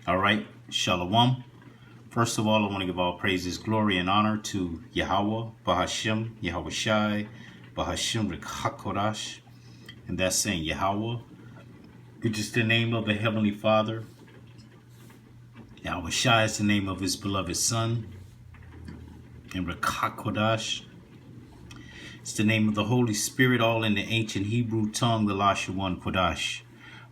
All right, Shalom. First of all, I want to give all praises, glory, and honor to YAHAWAH, Bahashim, Yahawashi, Bahashim Rawchaa Qadash, and that's saying YAHAWAH, which is the name of the Heavenly Father. Yahawashi is the name of His beloved Son, and Rawchaa Qadash is the name of the Holy Spirit, all in the ancient Hebrew tongue, the Rawchaa Qadash.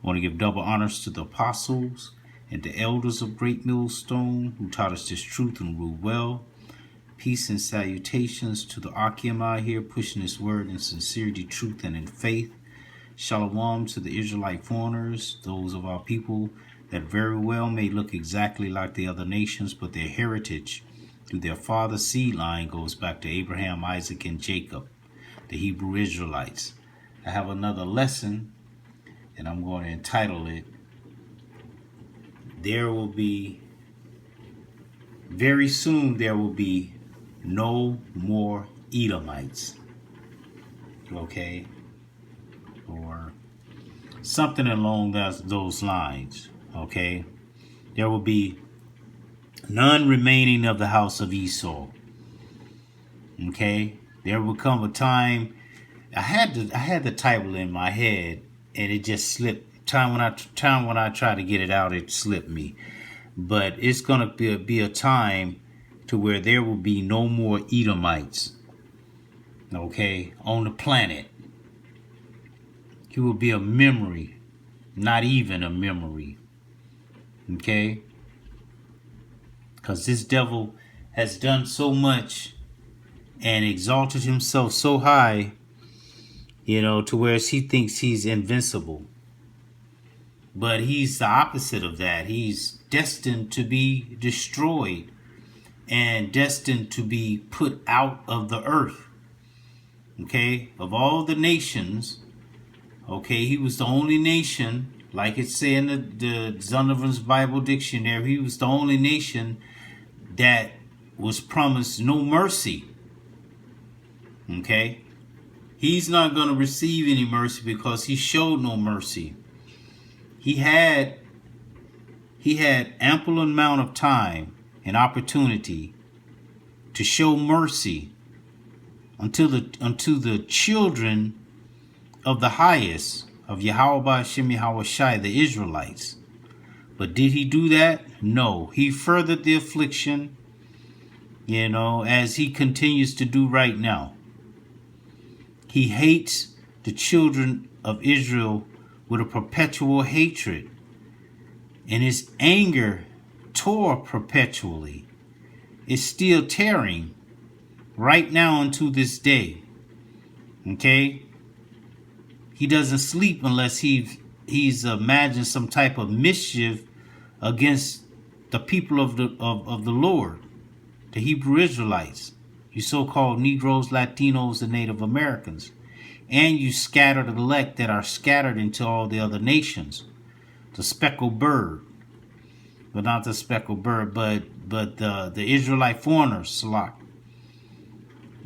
I want to give double honors to the apostles and the elders of Great Millstone who taught us this truth and ruled well. Peace and salutations to the YAHAWAH here, pushing this word in sincerity, truth, and in faith. Shalom to the Israelite foreigners, those of our people that very well may look exactly like the other nations, but their heritage through their father's seed line goes back to Abraham, Isaac, and Jacob, the Hebrew Israelites. I have another lesson, and I'm going to entitle it, very soon there will be no more Edomites. Okay? Or something along those lines. Okay? There will be none remaining of the house of Esau. Okay? There will come a time. I had the title in my head and it just slipped. Time when I try to get it out, it slipped me. But it's gonna be a time to where there will be no more Edomites. Okay, on the planet. He will be a memory, not even a memory. Okay, because this devil has done so much and exalted himself so high, to where he thinks he's invincible. But he's the opposite of that. He's destined to be destroyed and destined to be put out of the earth. Okay? Of all the nations, okay, he was the only nation, like it said in the Zondervan's Bible Dictionary, he was the only nation that was promised no mercy. Okay? He's not going to receive any mercy because he showed no mercy. He had ample amount of time and opportunity to show mercy unto the children of the highest, of Yahawashi, Shem Yahawashi, the Israelites. But did he do that? No. He furthered the affliction, as he continues to do right now. He hates the children of Israel with a perpetual hatred, and his anger tore perpetually. It's still tearing right now unto this day. Okay? He doesn't sleep unless he's imagined some type of mischief against the people of the Lord, the Hebrew Israelites, you so-called Negroes, Latinos, and Native Americans. And you scattered elect that are scattered into all the other nations. The speckled bird. But not the speckled bird, but the Israelite foreigners, Salak.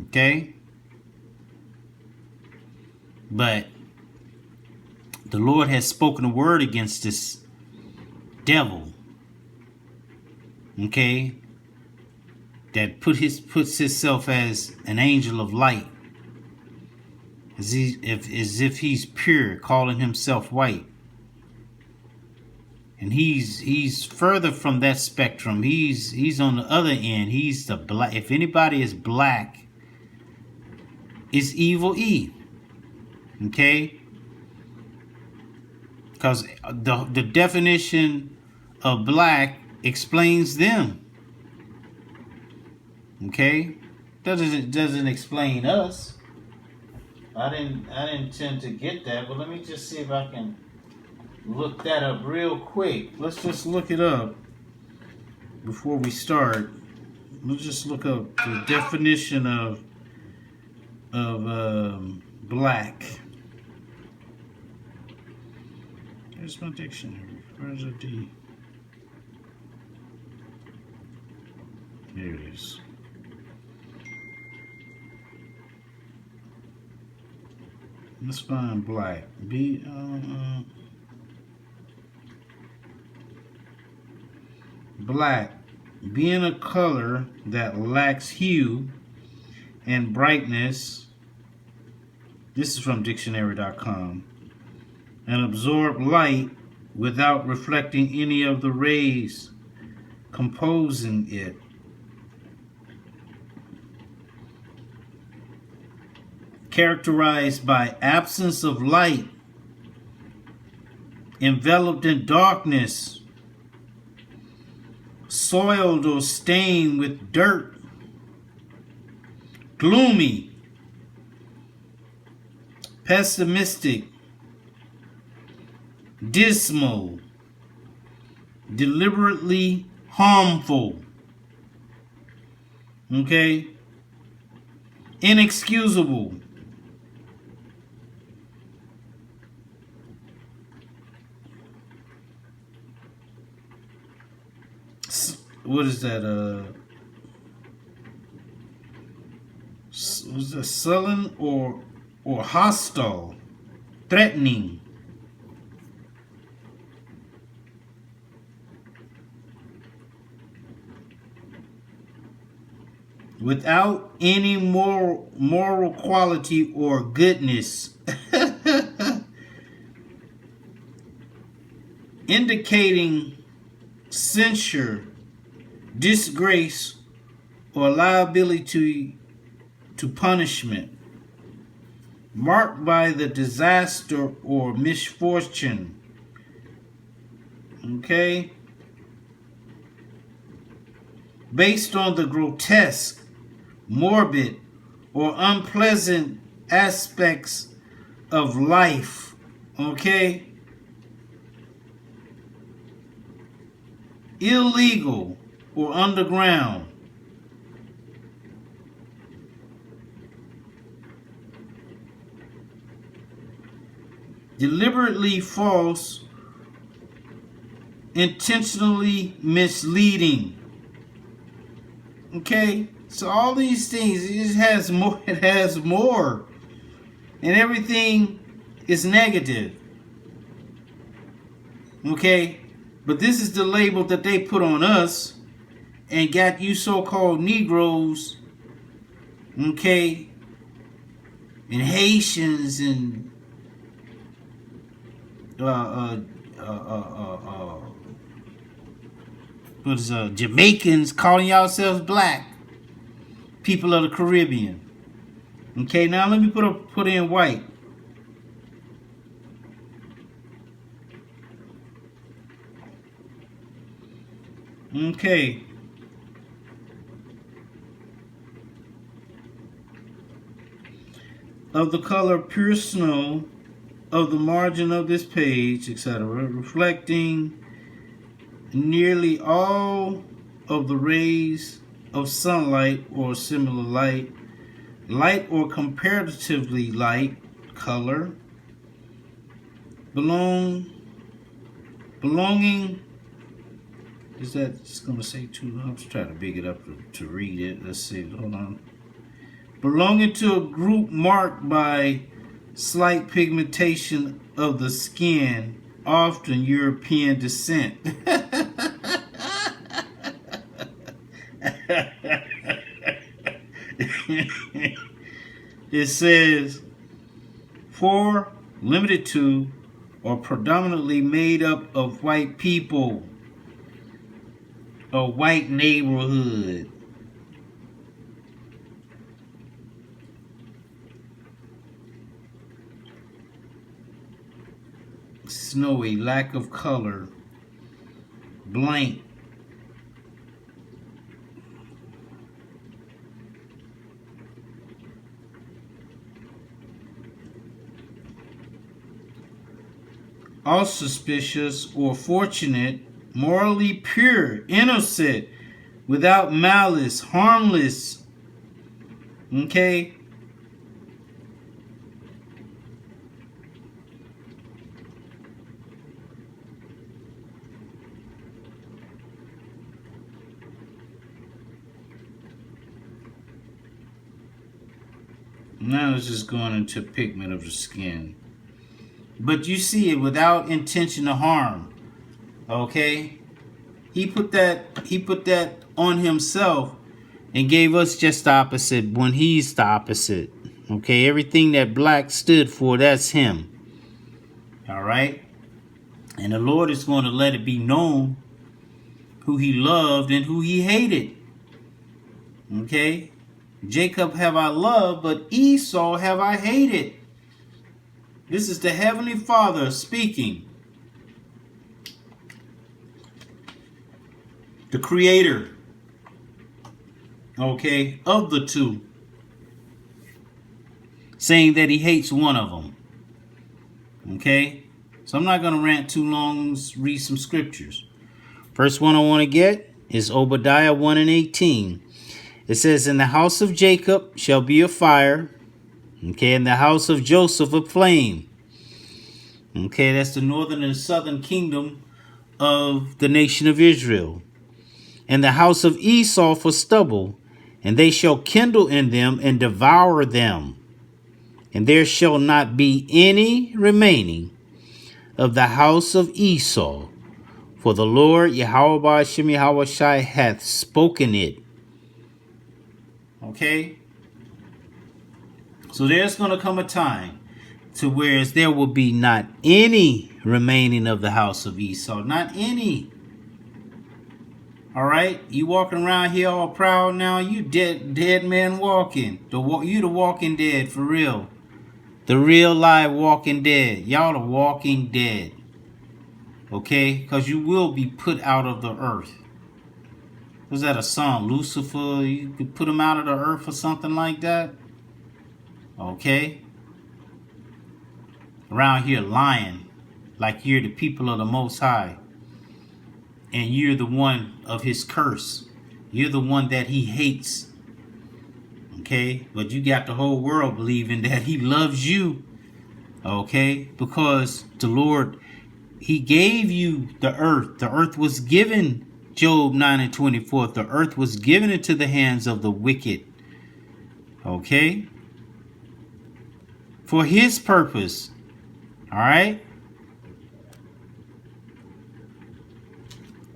Okay? But the Lord has spoken a word against this devil. Okay? That puts himself as an angel of light. As if he's pure, calling himself white. And he's further from that spectrum. He's on the other end. He's the black. If anybody is black, it's evil E. Okay? Because the definition of black explains them. Okay? Doesn't explain us. I didn't intend to get that, but let me just see if I can look that up real quick. Let's just look it up before we start. Let's just look up the definition of black. Here's my dictionary. Where's the D? Here it is. Let's find black. black, being a color that lacks hue and brightness, this is from dictionary.com, and absorb light without reflecting any of the rays composing it. Characterized by absence of light, enveloped in darkness, soiled or stained with dirt, gloomy, pessimistic, dismal, deliberately harmful, okay, inexcusable, what is that? Was that sullen or hostile, threatening, without any moral quality or goodness, indicating censure, disgrace, or liability to punishment, marked by the disaster or misfortune. Okay? Based on the grotesque, morbid, or unpleasant aspects of life. Okay? Illegal or underground. Deliberately false, intentionally misleading. Okay? So all these things, it just has more, it has more. And everything is negative. Okay? But this is the label that they put on us and got you so-called Negroes, okay, and Haitians and Jamaicans calling yourselves black, people of the Caribbean. Okay, now let me put in white. Okay. Of the color pure snow, of the margin of this page, etc., reflecting nearly all of the rays of sunlight or similar light, light or comparatively light color, belonging, is that just going to say too? I'm just trying to big it up to read it. Let's see, hold on. Belonging to a group marked by slight pigmentation of the skin, often European descent. It says, for, limited to, or predominantly made up of white people, a white neighborhood. Snowy, lack of color, blank. Auspicious or fortunate, morally pure, innocent, without malice, harmless. Okay? Now it's just going into pigment of the skin. But you see it without intention to harm. Okay? He put that on himself and gave us just the opposite when he's the opposite. Okay, everything that black stood for, that's him. All right. And the Lord is going to let it be known who he loved and who he hated. Okay. Jacob have I loved, but Esau have I hated. This is the Heavenly Father speaking. The creator, okay, of the two, saying that he hates one of them. Okay, so I'm not going to rant too long. Let's read some scriptures. First one I want to get is Obadiah 1:18. It says, in the house of Jacob shall be a fire. Okay, in the house of Joseph a flame. Okay, that's the northern and southern kingdom of the nation of Israel. And the house of Esau for stubble, and they shall kindle in them and devour them. And there shall not be any remaining of the house of Esau, for the Lord Yahawashi hath spoken it. Okay? So there's going to come a time to where there will be not any remaining of the house of Esau. Not any. All right? You walking around here all proud now. You dead man walking. You the walking dead for real. The real live walking dead. Y'all the walking dead. Okay? Because you will be put out of the earth. Was that a song? Lucifer, you could put him out of the earth or something like that? Okay? Around here lying like you're the people of the Most High. And you're the one of his curse. You're the one that he hates. Okay? But you got the whole world believing that he loves you. Okay? Because the Lord, he gave you the earth. The earth was given. Job 9:24. The earth was given into the hands of the wicked. Okay? For his purpose. All right?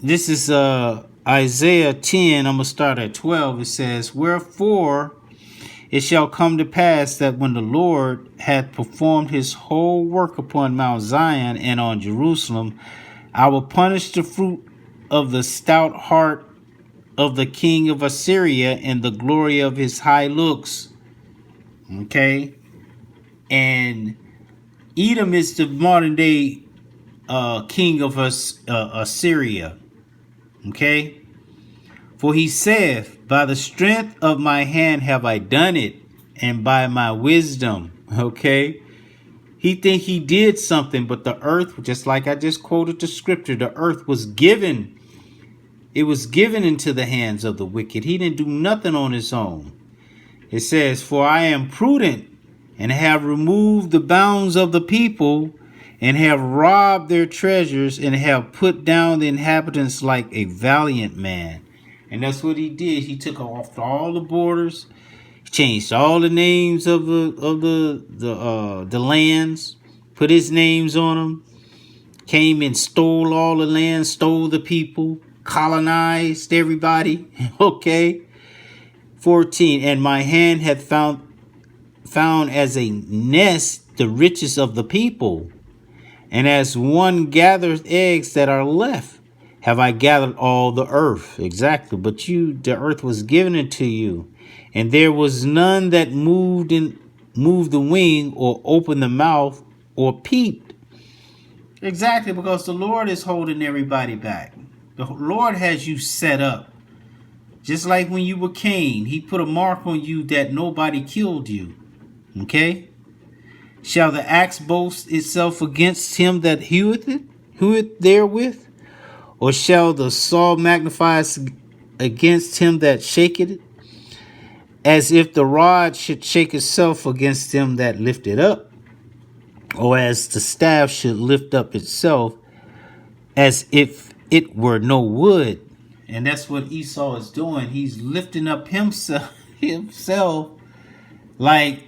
This is Isaiah 10. I'm going to start at 12. It says, wherefore it shall come to pass that when the Lord hath performed his whole work upon Mount Zion and on Jerusalem, I will punish the fruit of the stout heart of the king of Assyria and the glory of his high looks. Okay? And Edom is the modern day king of Assyria. Okay? For he saith, by the strength of my hand have I done it, and by my wisdom. Okay? He think he did something, but the earth, just like I just quoted the scripture, the earth was given. It was given into the hands of the wicked. He didn't do nothing on his own. It says, for I am prudent, and have removed the bounds of the people, and have robbed their treasures, and have put down the inhabitants like a valiant man. And that's what he did. He took off all the borders, changed all the names of the lands, put his names on them, came and stole all the land, stole the people, colonized everybody. Okay. 14. And my hand hath found as a nest the riches of the people, and as one gathers eggs that are left, have I gathered all the earth. Exactly. But the earth was given unto you, and there was none that moved the wing, or opened the mouth, or peeped. Exactly, because the Lord is holding everybody back. The Lord has you set up. Just like when you were Cain, he put a mark on you that nobody killed you. Okay? Shall the axe boast itself against him that heweth therewith? Or shall the saw magnify against him that shaketh it? As if the rod should shake itself against him that lift it up, or as the staff should lift up itself, as if it were no wood. And that's what Esau is doing. He's lifting up himself like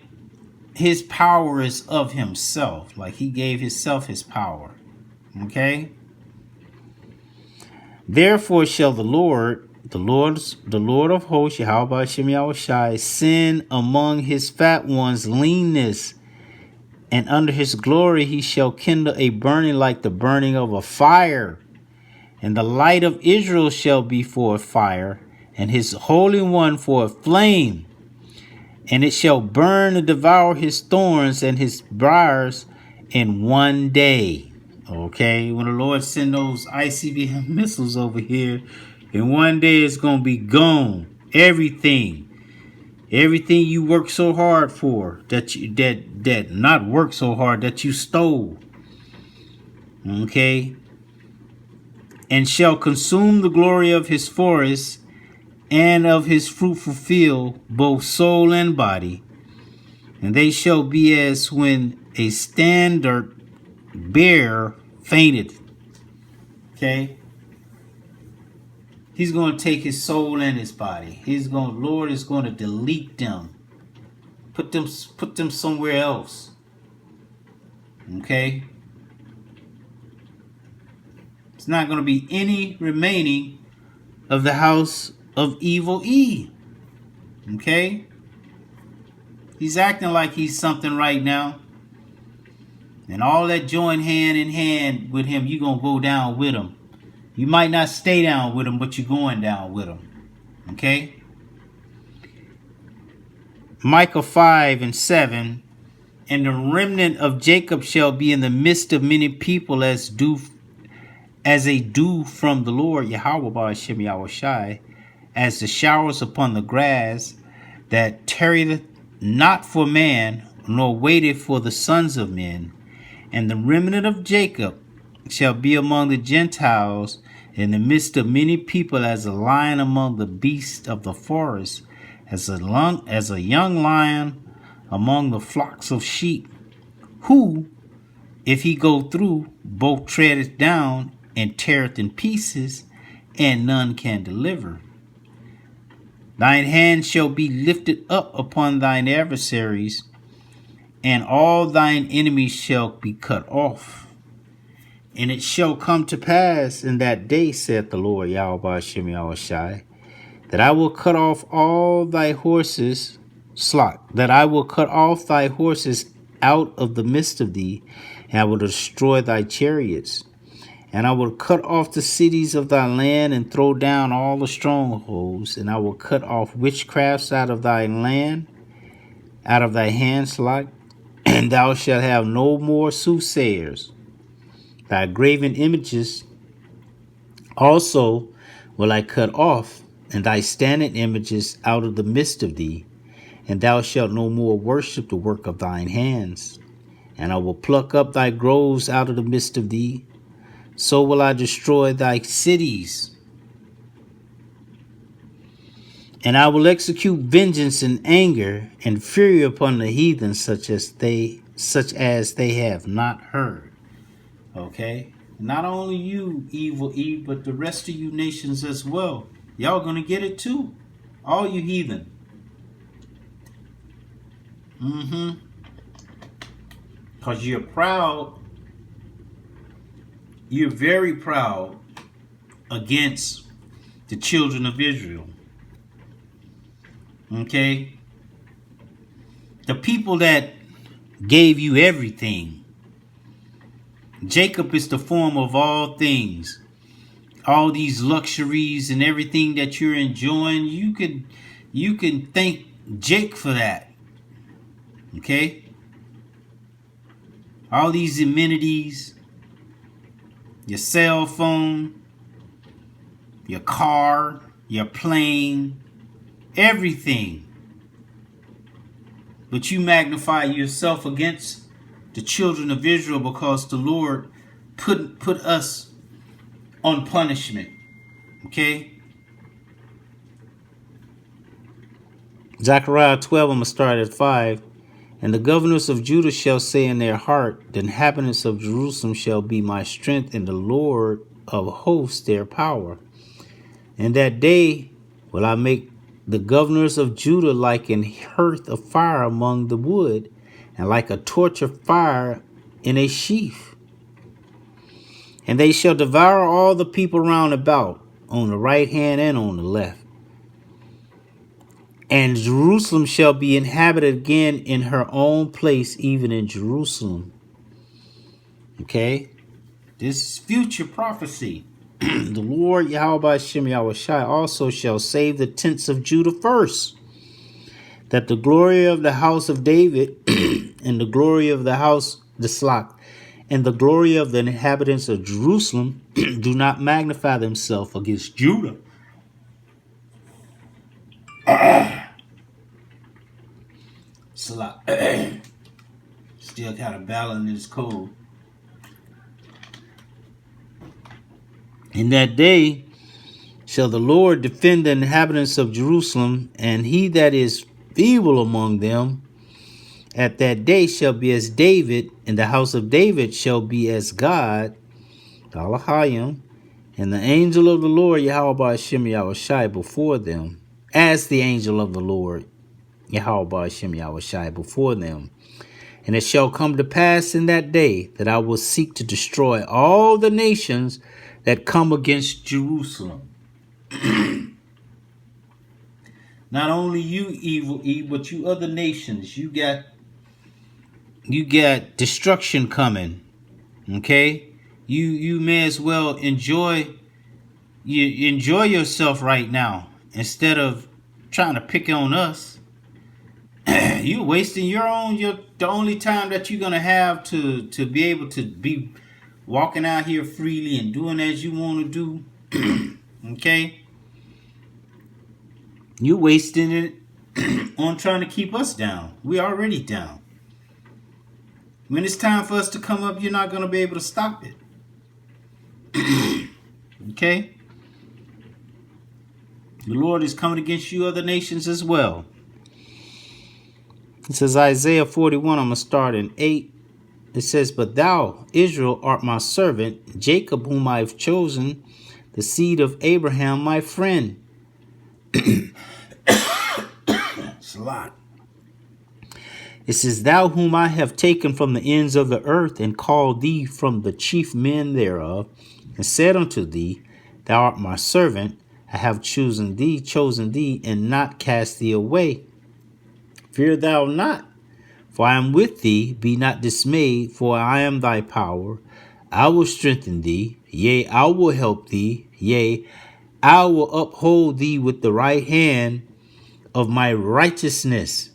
his power is of himself. Like he gave himself his power. Okay? Therefore shall the Lord of hosts, Yahawashi, send among his fat ones leanness, and under his glory he shall kindle a burning like the burning of a fire. And the light of Israel shall be for a fire, and his Holy One for a flame. And it shall burn and devour his thorns and his briars in one day. Okay, when the Lord send those ICBM missiles over here, in one day it's going to be gone. Everything you worked so hard for, that not work so hard, that you stole. Okay, and shall consume the glory of his forest and of his fruitful field, both soul and body. And they shall be as when a standard bear fainted. Okay? He's going to take his soul and his body. Lord is going to delete them. Put them somewhere else. Okay? It's not going to be any remaining of the house of evil E. Okay? He's acting like he's something right now. And all that join hand in hand with him, you're going to go down with him. You might not stay down with him, but you're going down with him. Okay? Micah 5:7. And the remnant of Jacob shall be in the midst of many people as a dew from the Lord, Yahawashi, as the showers upon the grass, that tarrieth not for man, nor waiteth for the sons of men. And the remnant of Jacob shall be among the Gentiles, in the midst of many people, as a lion among the beasts of the forest, as a young lion among the flocks of sheep, who, if he go through, both treadeth down and teareth in pieces, and none can deliver. Thine hand shall be lifted up upon thine adversaries, and all thine enemies shall be cut off. And it shall come to pass in that day, saith the Lord, Yahawashi, that I will cut off all thy horses, that I will cut off thy horses out of the midst of thee, and I will destroy thy chariots. And I will cut off the cities of thy land, and throw down all the strongholds. And I will cut off witchcrafts out of thy land, out of thy hands, and thou shalt have no more soothsayers. Thy graven images also will I cut off, and thy standing images out of the midst of thee. And thou shalt no more worship the work of thine hands. And I will pluck up thy groves out of the midst of thee. So will I destroy thy cities. And I will execute vengeance and anger and fury upon the heathen, such as they have not heard. Okay? Not only you, evil Eve, but the rest of you nations as well. Y'all gonna get it too. All you heathen. Because you're proud. You're very proud against the children of Israel. Okay? The people that gave you everything. Jacob is the form of all things. All these luxuries and everything that you're enjoying, you can thank Jake for that. Okay? All these amenities, your cell phone, your car, your plane, everything. But you magnify yourself against the children of Israel because the Lord put us on punishment. Okay? Zechariah 12, I'm going to start at 5. And the governors of Judah shall say in their heart, the inhabitants of Jerusalem shall be my strength, and the Lord of hosts their power. And that day will I make the governors of Judah like an hearth of fire among the wood, and like a torch of fire in a sheaf. And they shall devour all the people round about, on the right hand and on the left. And Jerusalem shall be inhabited again in her own place, even in Jerusalem. Okay? This is future prophecy. The Lord Yahawashi also shall save the tents of Judah first, that the glory of the house of David and the glory of the house, the Slack, and the glory of the inhabitants of Jerusalem do not magnify themselves against Judah. Slack. Still kind of battling this cold. In that day shall the Lord defend the inhabitants of Jerusalem, and he that is feeble among them at that day shall be as David, and the house of David shall be as God, halalyam, and the angel of the Lord Yahawashi before them, as the angel of the Lord Yahawashi before them. And it shall come to pass in that day that I will seek to destroy all the nations that come against Jerusalem. Not only you evil, but you other nations, you got destruction coming. Okay? You may as well enjoy yourself right now instead of trying to pick on us. You're wasting the only time that you're gonna have to be able to be walking out here freely and doing as you want to do. Okay? You're wasting it on trying to keep us down. We're already down. When it's time for us to come up, you're not going to be able to stop it. Okay? The Lord is coming against you other nations as well. It says Isaiah 41, I'm going to start in 8. It says, But thou, Israel, art my servant, Jacob whom I have chosen, the seed of Abraham my friend. It's a lot. It says, Thou whom I have taken from the ends of the earth, and called thee from the chief men thereof, and said unto thee, Thou art my servant, I have chosen thee, and not cast thee away. Fear thou not, for I am with thee. Be not dismayed, for I am thy power. I will strengthen thee, yea, I will help thee, yea, I will uphold thee with the right hand of my righteousness.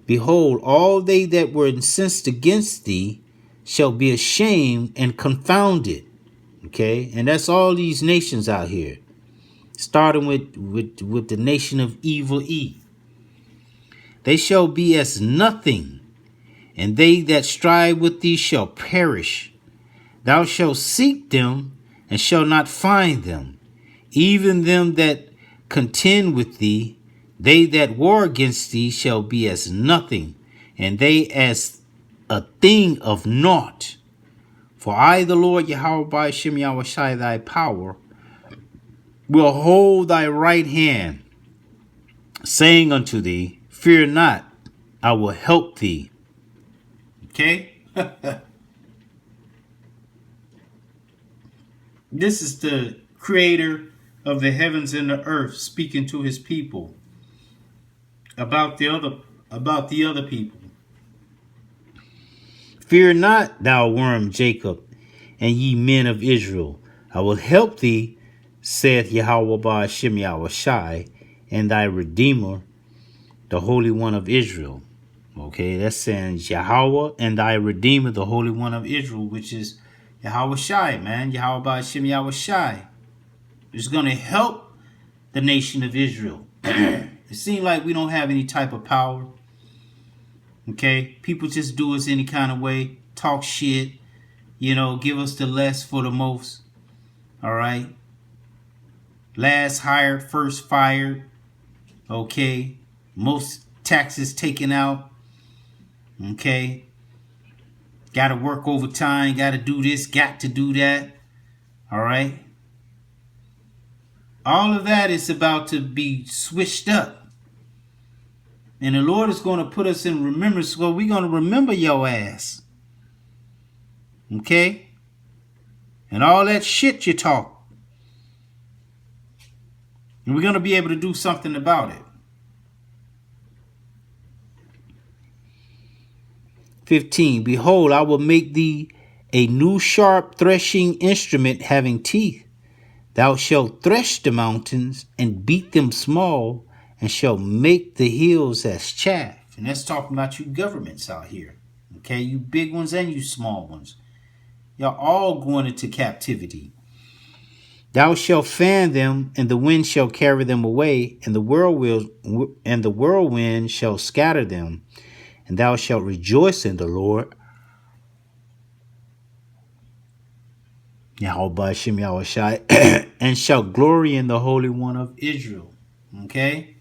Behold, all they that were incensed against thee shall be ashamed and confounded. Okay, and that's all these nations out here, starting with the nation of evil E. They shall be as nothing, and they that strive with thee shall perish. Thou shalt seek them, and shalt not find them. Even them that contend with thee, they that war against thee shall be as nothing, and they as a thing of naught. For I, the Lord Yahawashi, thy power, will hold thy right hand, saying unto thee, Fear not, I will help thee. Okay? This is the creator of the heavens and the earth speaking to his people about the other people. Fear not, thou worm Jacob, and ye men of Israel. I will help thee, saith Yahawashi, and thy Redeemer, the Holy One of Israel. Okay, that's saying Yahweh and thy Redeemer, the Holy One of Israel, which is Yahawashi, man. Yahawashi. It's going to help the nation of Israel. It seems like we don't have any type of power. Okay, people just do us any kind of way, talk shit, give us the less for the most. All right. Last hired, first fired. Okay. Most taxes taken out. Okay. Got to work overtime. Got to do this. Got to do that. All right. All of that is about to be switched up. And the Lord is going to put us in remembrance. So we're going to remember your ass. Okay? And all that shit you talk. And we're going to be able to do something about it. 15. Behold, I will make thee a new sharp threshing instrument having teeth. Thou shalt thresh the mountains and beat them small, and shall make the hills as chaff. And that's talking about you governments out here. Okay, you big ones and you small ones. Y'all all going into captivity. Thou shalt fan them, and the wind shall carry them away, and the whirlwind shall scatter them. And thou shalt rejoice in the Lord. Yahawashi, and shall glory in the Holy One of Israel. Okay?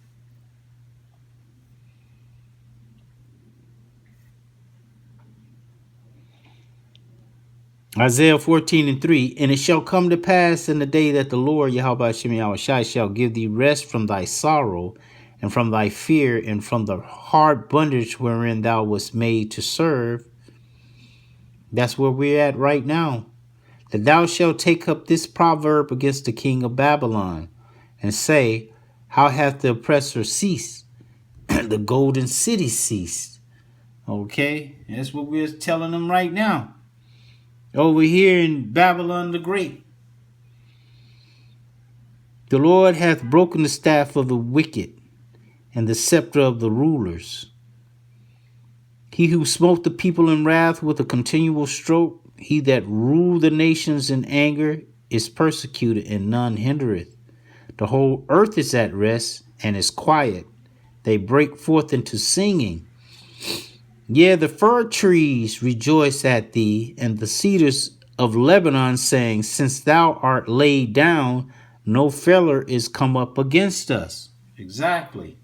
Isaiah 14:3. And it shall come to pass in the day that the Lord Yahawashi shall give thee rest from thy sorrow, and from thy fear, and from the hard bondage wherein thou wast made to serve. That's where we're at right now. That thou shalt take up this proverb against the king of Babylon, and say, how hath the oppressor ceased? The golden city ceased. Okay, that's what we're telling them right now. Over here in Babylon the Great. The Lord hath broken the staff of the wicked, and the scepter of the rulers. He who smote the people in wrath with a continual stroke, he that ruled the nations in anger, is persecuted, and none hindereth. The whole earth is at rest, and is quiet. They break forth into singing. Yea, the fir trees rejoice at thee, and the cedars of Lebanon, saying, since thou art laid down, no feller is come up against us. Exactly.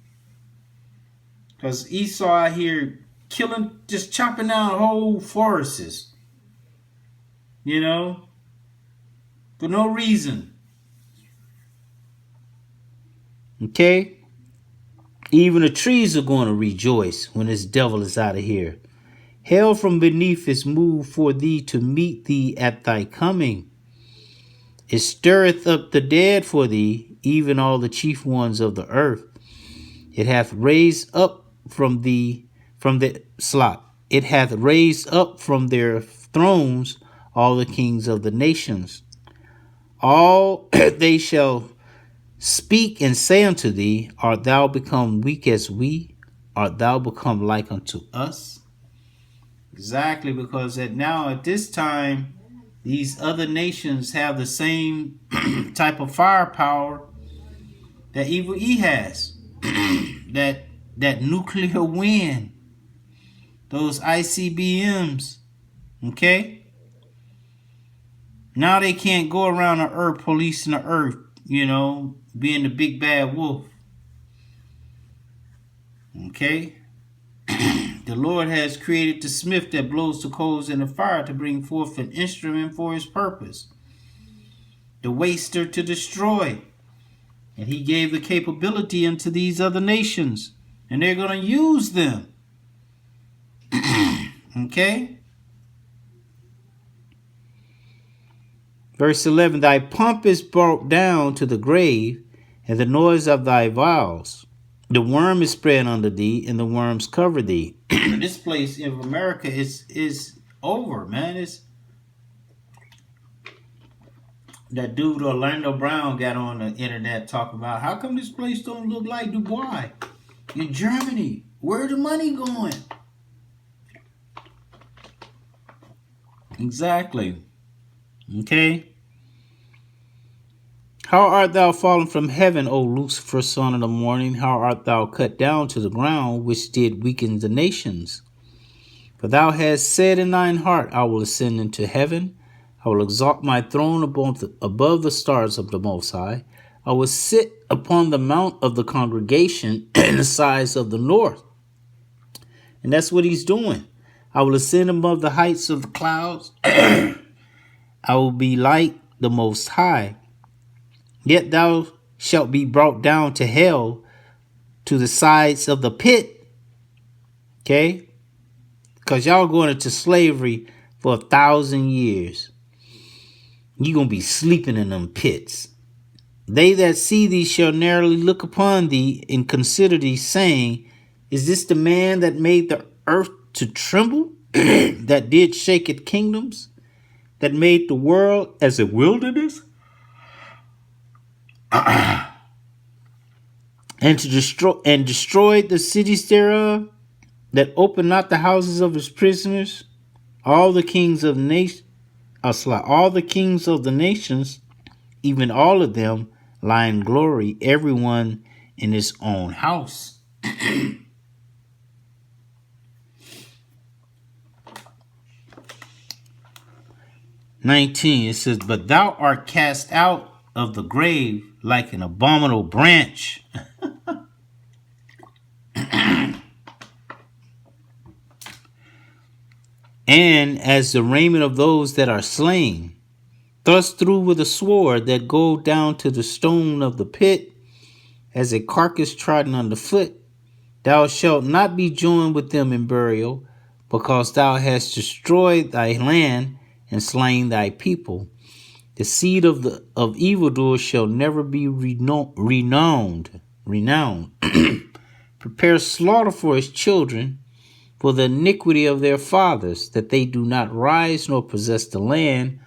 Because Esau out here killing, just chopping down whole forests, you know, for no reason. Okay? Even the trees are going to rejoice when this devil is out of here. Hell from beneath is moved for thee to meet thee at thy coming. It stirreth up the dead for thee, even all the chief ones of the earth. It hath raised up from the slot. It hath raised up from their thrones all the kings of the nations. All they shall speak and say unto thee, art thou become weak as we? Art thou become like unto us? Exactly, because at this time, these other nations have the same type of firepower that Evil E has. that nuclear wind, those ICBMs, okay? Now they can't go around the earth policing the earth, you know, being the big bad wolf. Okay? The Lord has created the smith that blows the coals in the fire to bring forth an instrument for his purpose. The waster to destroy. And he gave the capability unto these other nations. And they're going to use them. Okay? Verse 11, thy pomp is brought down to the grave, and the noise of thy vows. The worm is spread under thee, and the worms cover thee. This place in America is over, man. It's that dude Orlando Brown got on the internet talking about, how come this place don't look like Dubai in Germany? Where the money going? Exactly. Okay. How art thou fallen from heaven, O Lucifer, son of the morning? How art thou cut down to the ground, which did weaken the nations? For thou hast said in thine heart, I will ascend into heaven. I will exalt my throne above the stars of the Most High. I will sit upon the mount of the congregation in the sides of the north. And that's what he's doing. I will ascend above the heights of the clouds. I will be like the Most High. Yet thou shalt be brought down to hell, to the sides of the pit. Okay? Because y'all going into slavery for 1,000 years. You're going to be sleeping in them pits. They that see thee shall narrowly look upon thee and consider thee, saying, is this the man that made the earth to tremble, that did shake its kingdoms, that made the world as a wilderness, and to destroyed the cities thereof, that opened not the houses of his prisoners? All the kings of all the kings of the nations, even all of them, lie in glory, everyone in his own house. 19, it says, but thou art cast out of the grave like an abominable branch. And as the raiment of those that are slain, thrust through with a sword, that go down to the stone of the pit, as a carcass trodden under foot, thou shalt not be joined with them in burial, because thou hast destroyed thy land and slain thy people. The seed of evildoers shall never be renowned. Prepare slaughter for his children, for the iniquity of their fathers, that they do not rise nor possess the land,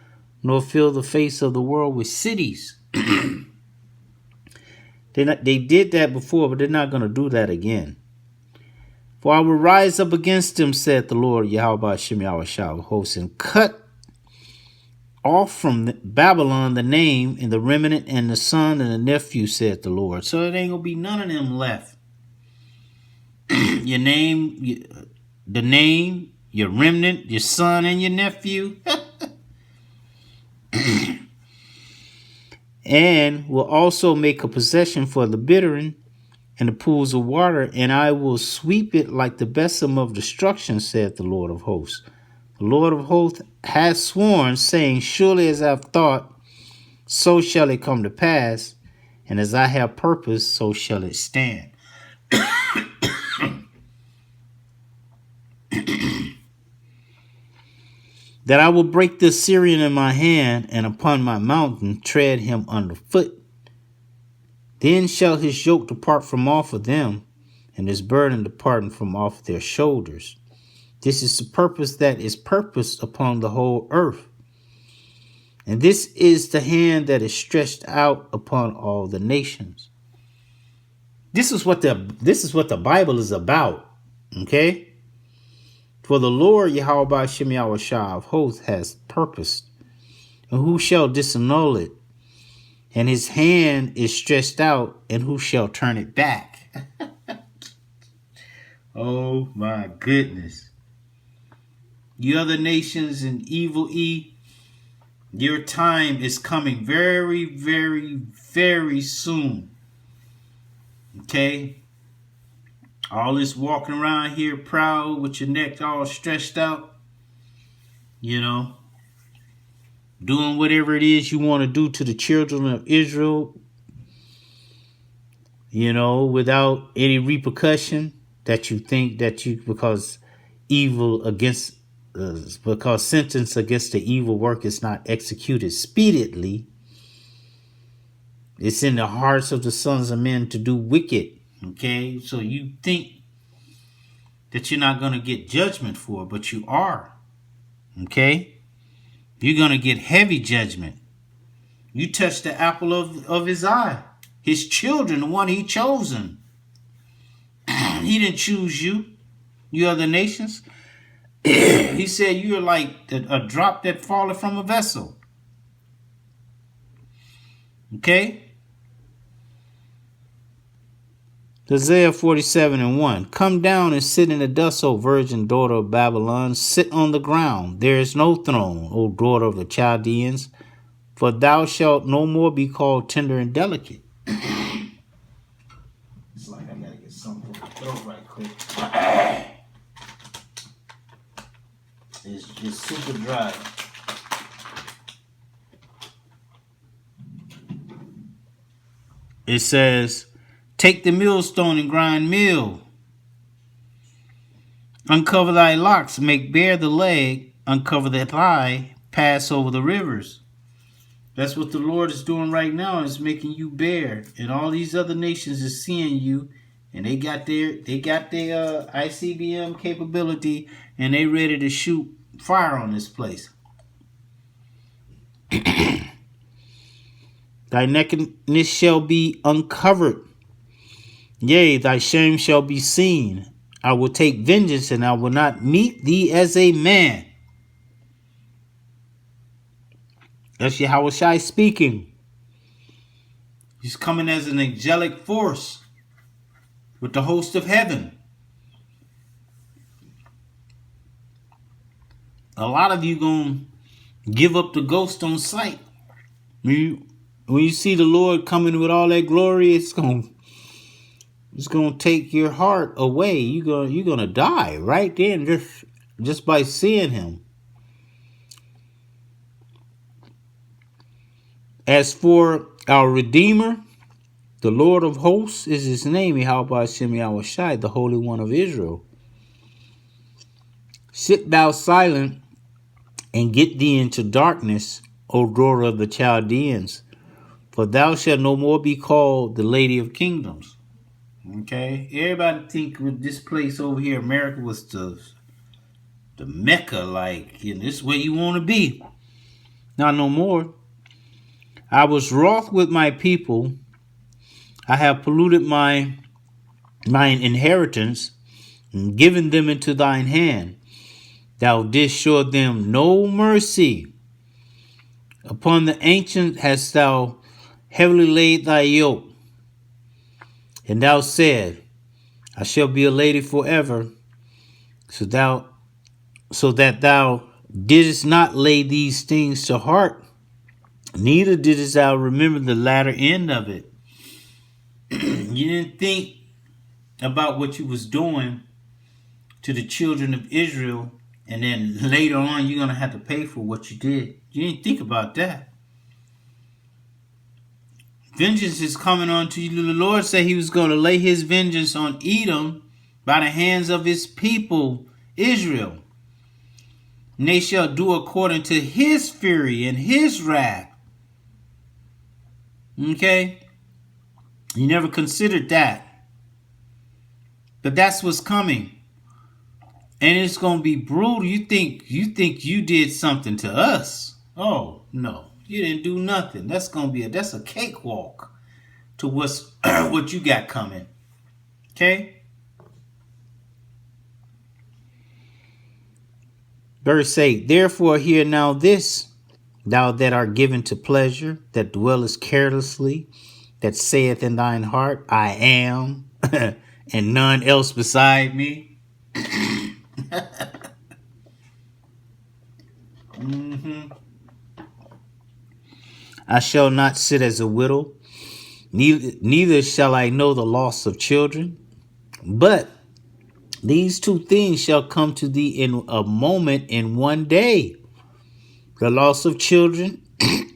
nor fill the face of the world with cities. They did that before, but they're not going to do that again. For I will rise up against them, said the Lord, Yahawashi of hosts, and cut off from Babylon the name and the remnant and the son and the nephew, said the Lord. So it ain't going to be none of them left. Your name, the name, your remnant, your son, and your nephew. And will also make a possession for the bittern and the pools of water, and I will sweep it like the besom of destruction, said the Lord of hosts. The Lord of hosts has sworn, saying, surely as I have thought, so shall it come to pass, and as I have purposed, so shall it stand. That I will break the Assyrian in my hand, and upon my mountain tread him under foot. Then shall his yoke depart from off of them, and his burden depart from off their shoulders. This is the purpose that is purposed upon the whole earth. And this is the hand that is stretched out upon all the nations. This is what the Bible is about. Okay? For the Lord Yahawashi of hosts has purposed, and who shall disannul it? And his hand is stretched out, and who shall turn it back? Oh my goodness. You other nations in evil your time is coming very, very, very soon. Okay? All this walking around here proud with your neck all stretched out, doing whatever it is you want to do to the children of Israel, without any repercussion that you think that because because sentence against the evil work is not executed speedily. It's in the hearts of the sons of men to do wicked. Okay, so you think that you're not going to get judgment for it, but you are. Okay, you're going to get heavy judgment. You touch the apple of his eye. His children, the one he chosen. He didn't choose you. You other nations. He said you're like a drop that falleth from a vessel. Okay. Isaiah 47:1. Come down and sit in the dust, O virgin daughter of Babylon. Sit on the ground. There is no throne, O daughter of the Chaldeans, for thou shalt no more be called tender and delicate. It's like I gotta get something for the throat right quick. It's super dry. It says, take the millstone and grind meal. Uncover thy locks, make bare the leg, uncover the thigh, pass over the rivers. That's what the Lord is doing right now, is making you bear. And all these other nations is seeing you, and they got their ICBM capability, and they ready to shoot fire on this place. Thy nakedness shall be uncovered. Yea, thy shame shall be seen. I will take vengeance, and I will not meet thee as a man. That's Yahawashi speaking. He's coming as an angelic force with the host of heaven. A lot of you gonna give up the ghost on sight. When you see the Lord coming with all that glory, it's gonna take your heart away. You're gonna die right then, just by seeing him. As for our Redeemer, the Lord of hosts is his name, Yahawashi, the Holy One of Israel. Sit thou silent and get thee into darkness, O daughter of the Chaldeans, for thou shalt no more be called the Lady of Kingdoms. Okay? Everybody think with this place over here, America, was the Mecca, like, this is where you want to be. Not no more. I was wroth with my people. I have polluted mine inheritance, and given them into thine hand. Thou didst show them no mercy. Upon the ancient hast thou heavily laid thy yoke. And thou said, I shall be a lady forever. So that thou didst not lay these things to heart, neither didst thou remember the latter end of it. You didn't think about what you was doing to the children of Israel, and then later on you're going to have to pay for what you did. You didn't think about that. Vengeance is coming on to you. The Lord said he was going to lay his vengeance on Edom by the hands of his people, Israel. And they shall do according to his fury and his wrath. Okay? You never considered that. But that's what's coming. And it's going to be brutal. You think you did something to us. Oh, no. You didn't do nothing. That's a cakewalk to what you got coming. Okay? Verse 8, therefore hear now this, thou that art given to pleasure, that dwellest carelessly, that saith in thine heart, I am, and none else beside me. I shall not sit as a widow, neither shall I know the loss of children. But these two things shall come to thee in a moment, in one day, the loss of children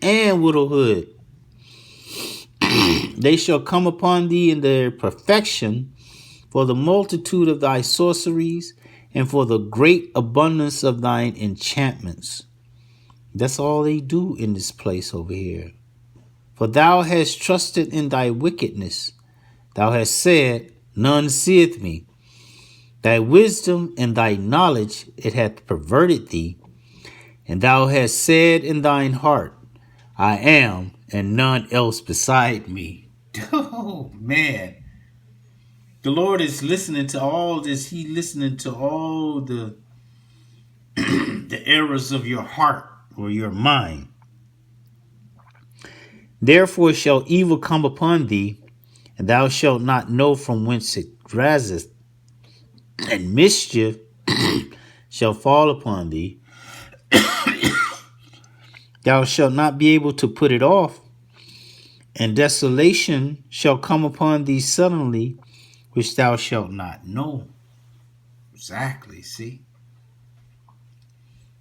and widowhood. They shall come upon thee in their perfection, for the multitude of thy sorceries, and for the great abundance of thine enchantments. That's all they do in this place over here. For thou hast trusted in thy wickedness. Thou hast said, none seeth me. Thy wisdom and thy knowledge, it hath perverted thee. And thou hast said in thine heart, I am, and none else beside me. Oh, man. The Lord is listening to all this. He's listening to all the errors of your heart or your mind. Therefore shall evil come upon thee, and thou shalt not know from whence it riseth, and mischief shall fall upon thee. Thou shalt not be able to put it off, and desolation shall come upon thee suddenly, which thou shalt not know. Exactly, see?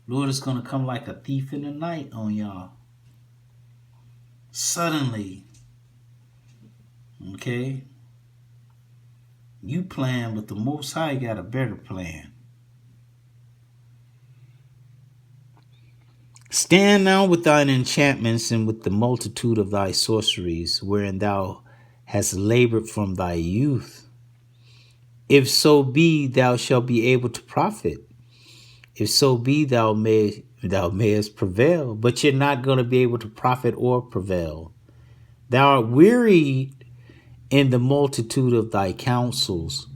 Lord is going to come like a thief in the night on y'all. Suddenly. Okay? You plan, but the Most High got a better plan. Stand now with thine enchantments and with the multitude of thy sorceries, wherein thou hast labored from thy youth. If so be thou shalt be able to profit. If so be thou mayest prevail, but you're not going to be able to profit or prevail. Thou art wearied in the multitude of thy counsels.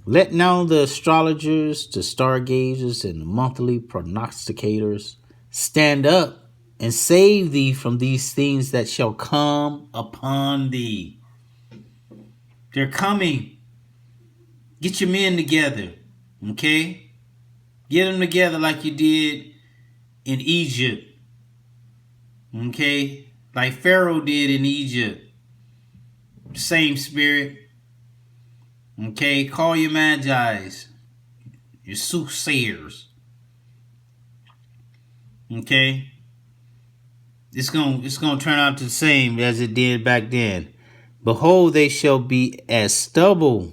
Let now the astrologers, the stargazers, and the monthly prognosticators stand up and save thee from these things that shall come upon thee. They're coming. Get your men together, okay? Get them together like you did in Egypt, okay? Like Pharaoh did in Egypt. Same spirit, okay? Call your magi's, your soothsayers, okay? It's gonna turn out the same as it did back then. Behold, they shall be as stubble.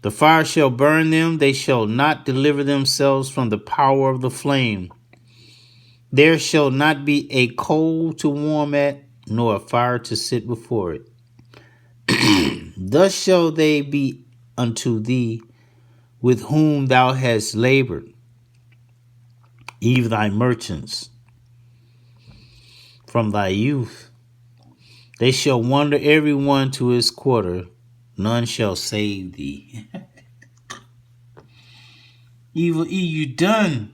The fire shall burn them. They shall not deliver themselves from the power of the flame. There shall not be a coal to warm at, nor a fire to sit before it. Thus shall they be unto thee with whom thou hast labored, even thy merchants from thy youth. They shall wander every one to his quarter, none shall save thee. Evil E, you done.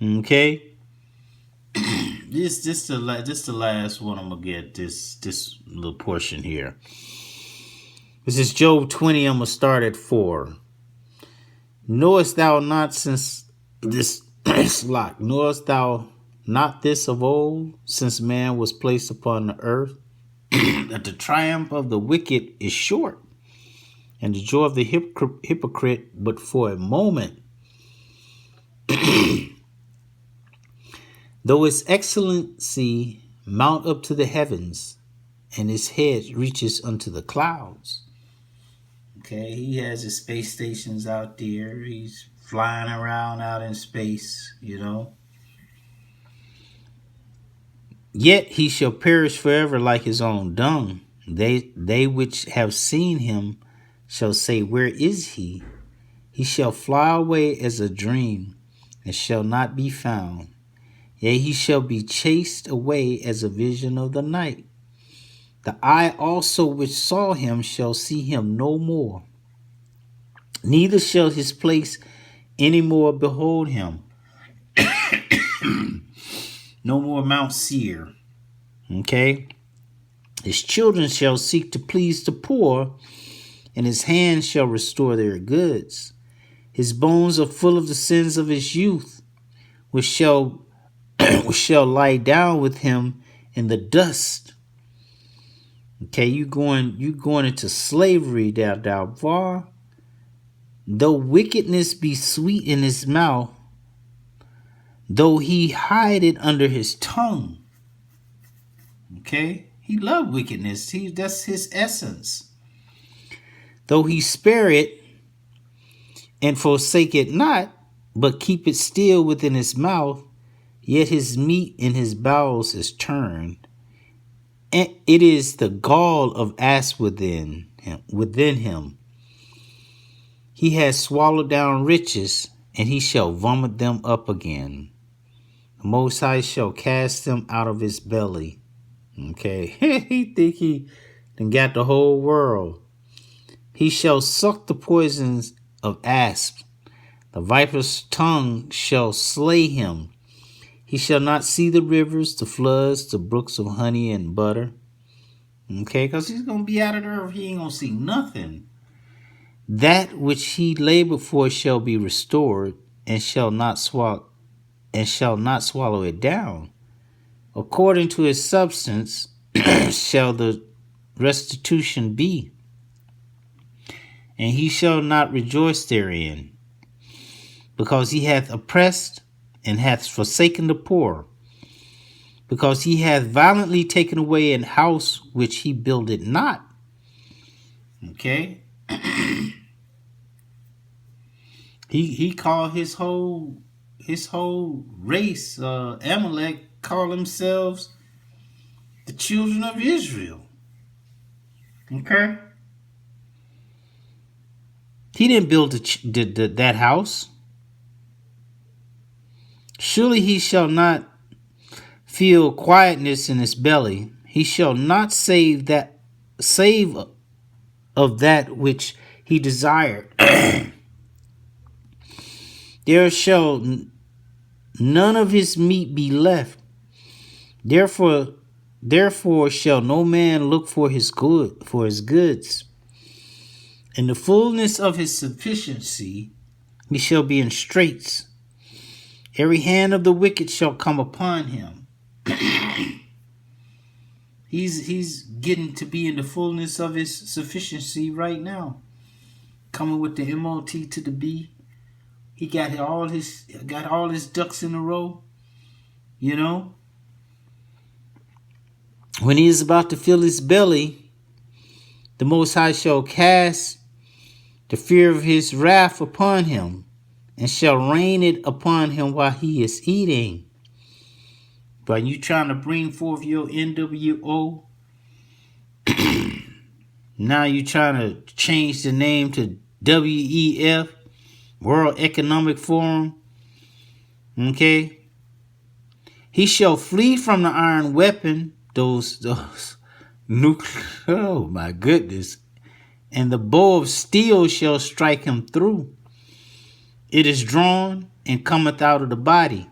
Okay? This the last one I'm gonna get, this little portion here. This is Job 20, I'm gonna start at 4. Knowest thou not since this lock, knowest thou not this of old, since man was placed upon the earth, that the triumph of the wicked is short, and the joy of the hypocrite but for a moment. Though his excellency mount up to the heavens, and his head reaches unto the clouds. Okay, he has his space stations out there. He's flying around out in space, you know. Yet he shall perish forever like his own dung. They which have seen him shall say, where is he? He shall fly away as a dream, and shall not be found. Yea, he shall be chased away as a vision of the night. The eye also which saw him shall see him no more. Neither shall his place any more behold him. No more Mount Seir. Okay? His children shall seek to please the poor, and his hands shall restore their goods. His bones are full of the sins of his youth, which shall lie down with him in the dust. Okay, you going into slavery, thou var. Though wickedness be sweet in his mouth, though he hide it under his tongue. Okay, he loved wickedness. That's his essence. Though he spare it and forsake it not, but keep it still within his mouth, yet his meat in his bowels is turned, and it is the gall of ass within him. He has swallowed down riches, and he shall vomit them up again. The Most High shall cast them out of his belly. Okay, he think he done got the whole world. He shall suck the poisons of asps. The viper's tongue shall slay him. He shall not see the rivers, the floods, the brooks of honey and butter. Okay, because he's going to be out of there. He ain't going to see nothing. That which he labored for shall be restored, and shall not swallow it down. According to his substance shall the restitution be, and he shall not rejoice therein, because he hath oppressed and hath forsaken the poor, because he hath violently taken away an house which he builded not. Okay. He called his whole whole race, Amalek, call themselves the children of Israel. Okay? He didn't build that house. Surely he shall not feel quietness in his belly. He shall not save of that which he desired. There shall none of his meat be left. Therefore shall no man look for his goods. In the fullness of his sufficiency, he shall be in straits. Every hand of the wicked shall come upon him. He's getting to be in the fullness of his sufficiency right now. Coming with the MOT to the B. He got all his ducks in a row. You know? When he is about to fill his belly, the Most High shall cast the fear of his wrath upon him, and shall rain it upon him while he is eating. But you trying to bring forth your NWO? Now you trying to change the name to WEF, World Economic Forum. Okay? He shall flee from the iron weapon, those nuclear, oh my goodness. And the bow of steel shall strike him through. It is drawn and cometh out of the body.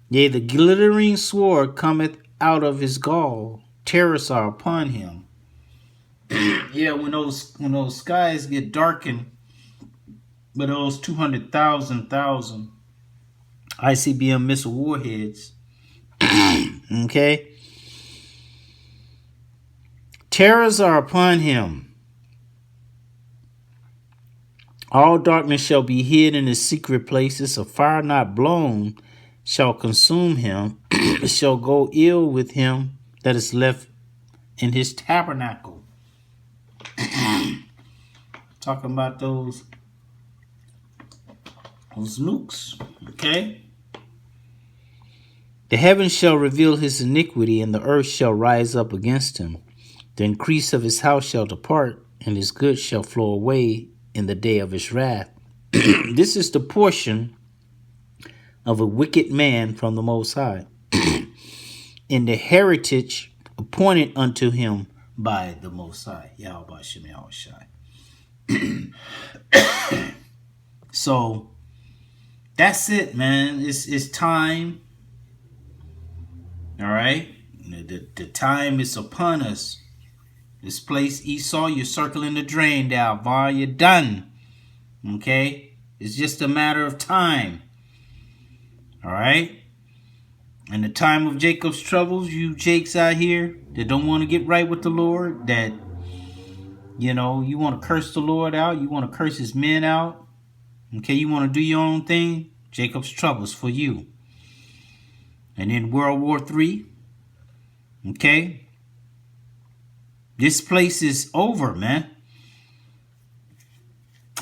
Yea, the glittering sword cometh out of his gall. Terrors are upon him. Yeah, when those skies get darkened with those 200,000 ICBM missile warheads. Okay? Terrors are upon him. All darkness shall be hid in his secret places. A fire not blown shall consume him. It shall go ill with him that is left in his tabernacle. Talking about those nukes. Okay? The heavens shall reveal his iniquity, and the earth shall rise up against him. The increase of his house shall depart, and his goods shall flow away in the day of his wrath. This is the portion of a wicked man from the Most High, in the heritage appointed unto him by the Most High. Yahawashi. So that's it, man. It's time. All right, the time is upon us. This place, Esau, you're circling the drain down. Var, you're done. Okay? It's just a matter of time. All right? In the time of Jacob's troubles, you Jakes out here that don't want to get right with the Lord, that, you know, you want to curse the Lord out, you want to curse his men out, okay, you want to do your own thing, Jacob's troubles for you. And in World War III, okay, this place is over, man.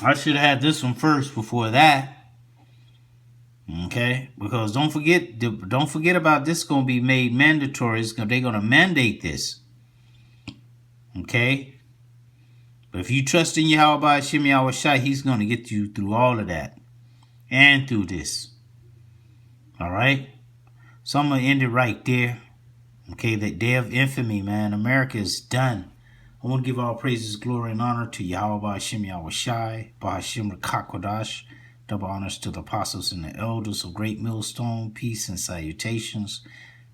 I should have had this one first before that. Okay? Because don't forget about this going to be made mandatory. They're going to mandate this. Okay? But if you trust in Yahawashi, he's going to get you through all of that. And through this. Alright? So I'm going to end it right there. Okay, that day of infamy, man. America is done. I want to give all praises, glory, and honor to Yahawashi, Rawchaa Qadash. Double honors to the apostles and the elders of Great Millstone. Peace and salutations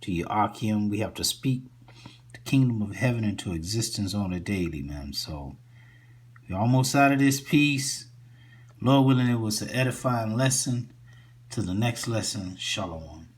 to YAHAWAH. We have to speak the kingdom of heaven into existence on a daily, man. So we're almost out of this piece. Lord willing, it was an edifying lesson. To the next lesson, shalom.